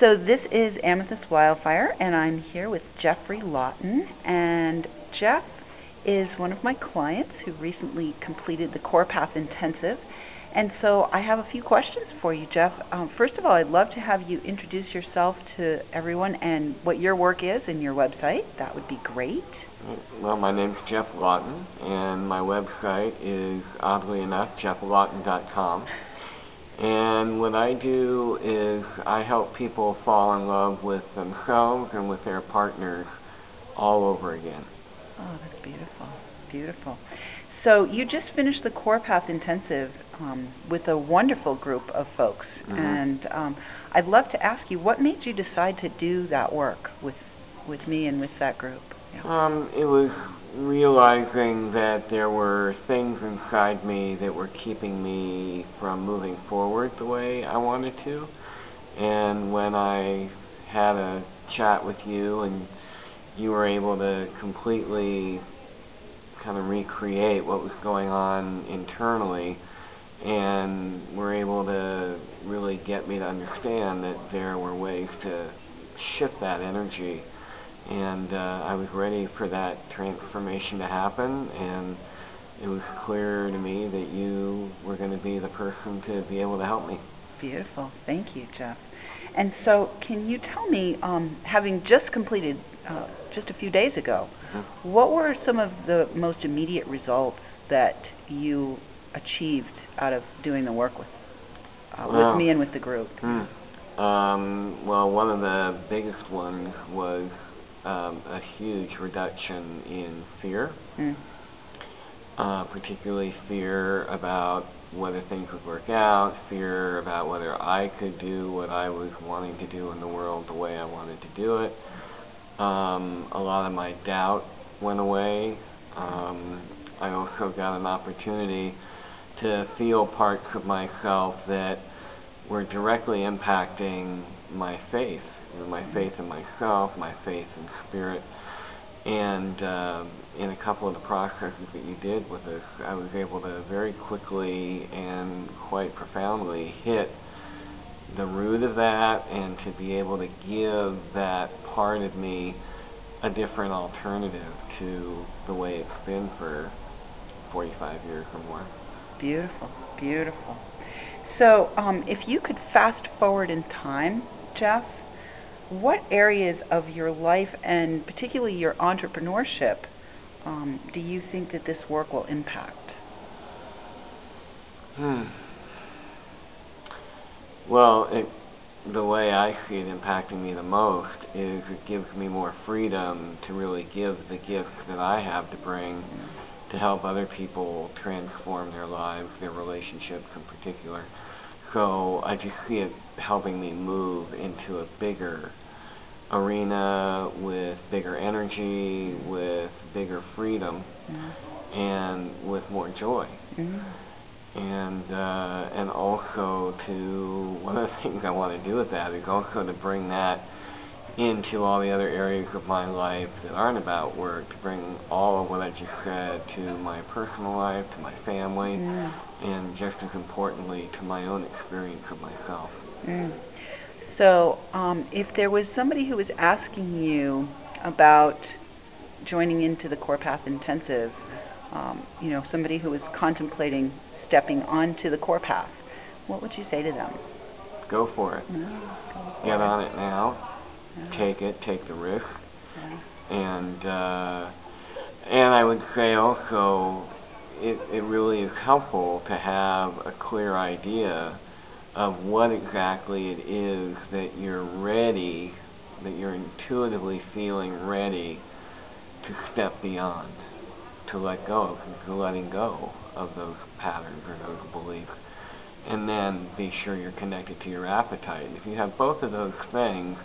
So this is Amethyst Wildfire, and I'm here with Geoffrey Laughton. And Geoff is one of my clients who recently completed the Core Path Intensive. And so I have a few questions for you, Geoff. First of all, I'd love to have you introduce yourself to everyone and what your work is and your website. That would be great. Well, my name's Geoff Laughton, and my website is, oddly enough, geofflaughton.com. And what I do is I help people fall in love with themselves and with their partners all over again. Oh, that's beautiful. Beautiful. So you just finished the Core Path Intensive with a wonderful group of folks. Mm-hmm. And I'd love to ask you, what made you decide to do that work with me and with that group? Yeah. It was realizing that there were things inside me that were keeping me from moving forward the way I wanted to. And when I had a chat with you and you were able to completely kind of recreate what was going on internally and were able to really get me to understand that there were ways to shift that energy. And I was ready for that transformation to happen, and it was clear to me that you were going to be the person to be able to help me. Beautiful. Thank you, Geoff. And so can you tell me, having just completed just a few days ago, Mm-hmm. what were some of the most immediate results that you achieved out of doing the work with me and with the group? Well, one of the biggest ones was a huge reduction in fear, particularly fear about whether things would work out, fear about whether I could do what I was wanting to do in the world the way I wanted to do it. A lot of my doubt went away. I also got an opportunity to feel parts of myself that were directly impacting my faith. My faith in myself, my faith in spirit, and in a couple of the processes that you did with us, I was able to very quickly and quite profoundly hit the root of that, and to be able to give that part of me a different alternative to the way it's been for 45 years or more. Beautiful, beautiful. So if you could fast forward in time, Geoff, what areas of your life, and particularly your entrepreneurship, do you think that this work will impact? Well, the way I see it impacting me the most is it gives me more freedom to really give the gift that I have to bring to help other people transform their lives, their relationships in particular. So I just see it helping me move into a bigger arena with bigger energy, with bigger freedom, and with more joy. And also one of the things I want to do with that is also to bring that into all the other areas of my life that aren't about work, to bring all of what I just said to my personal life, to my family, and just as importantly, to my own experience of myself. So if there was somebody who was asking you about joining into the Core Path Intensive, somebody who was contemplating stepping onto the Core Path, what would you say to them? Go for it. Get on it now. Take the risk. And I would say also it really is helpful to have a clear idea of what exactly it is that you're ready, that you're intuitively feeling ready to step beyond, to let go, to letting go of those patterns or those beliefs. And then be sure you're connected to your appetite. If you have both of those things,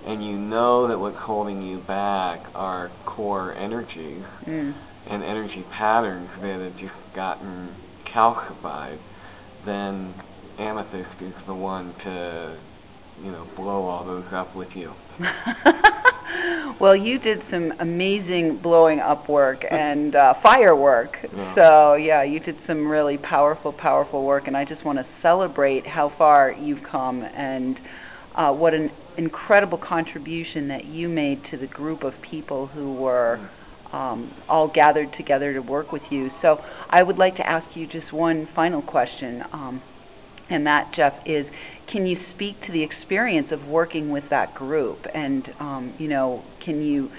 and you know that what's holding you back are core energies and energy patterns that have just gotten calcified, then Amethyst is the one to, blow all those up with you. Well, you did some amazing blowing up work and firework. Yeah. So, yeah, you did some really powerful work, and I just want to celebrate how far you've come. And what an incredible contribution that you made to the group of people who were all gathered together to work with you. So I would like to ask you just one final question, and that, Geoff, is can you speak to the experience of working with that group? And, can you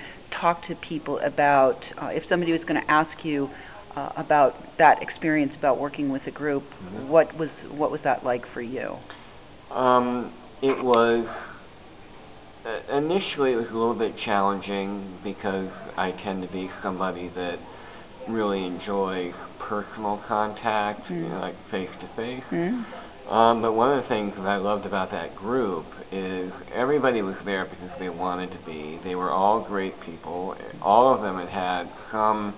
talk to people about, if somebody was going to ask you about that experience about working with a group, what was that like for you? It was, initially it was a little bit challenging because I tend to be somebody that really enjoys personal contact, like face-to-face. But one of the things that I loved about that group is everybody was there because they wanted to be. They were all great people. All of them had some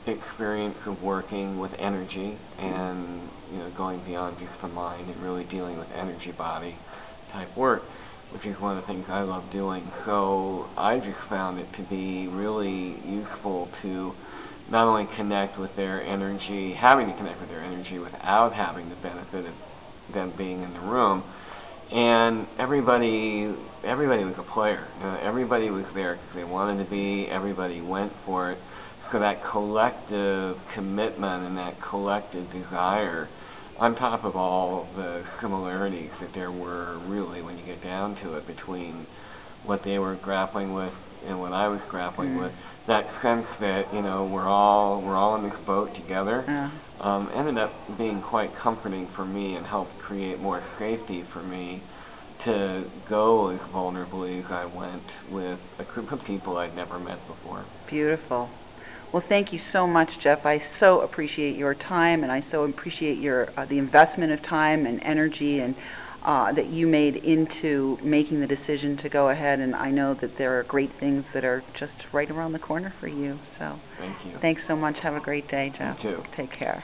experience of working with energy and going beyond just the mind and really dealing with energy body type work, which is one of the things I love doing. So I just found it to be really useful to not only connect with their energy, having to connect with their energy without having the benefit of them being in the room. And everybody was a player. Everybody was there because they wanted to be. Everybody went for it. So that collective commitment and that collective desire, on top of all the similarities that there were really when you get down to it between what they were grappling with and what I was grappling with, that sense that we're all in this boat together, ended up being quite comforting for me and helped create more safety for me to go as vulnerably as I went with a group of people I'd never met before. Beautiful. Well, thank you so much, Geoff. I so appreciate your time, and I so appreciate your the investment of time and energy and that you made into making the decision to go ahead. And I know that there are great things that are just right around the corner for you. So thank you. Thanks so much. Have a great day, Geoff. You too. Take care.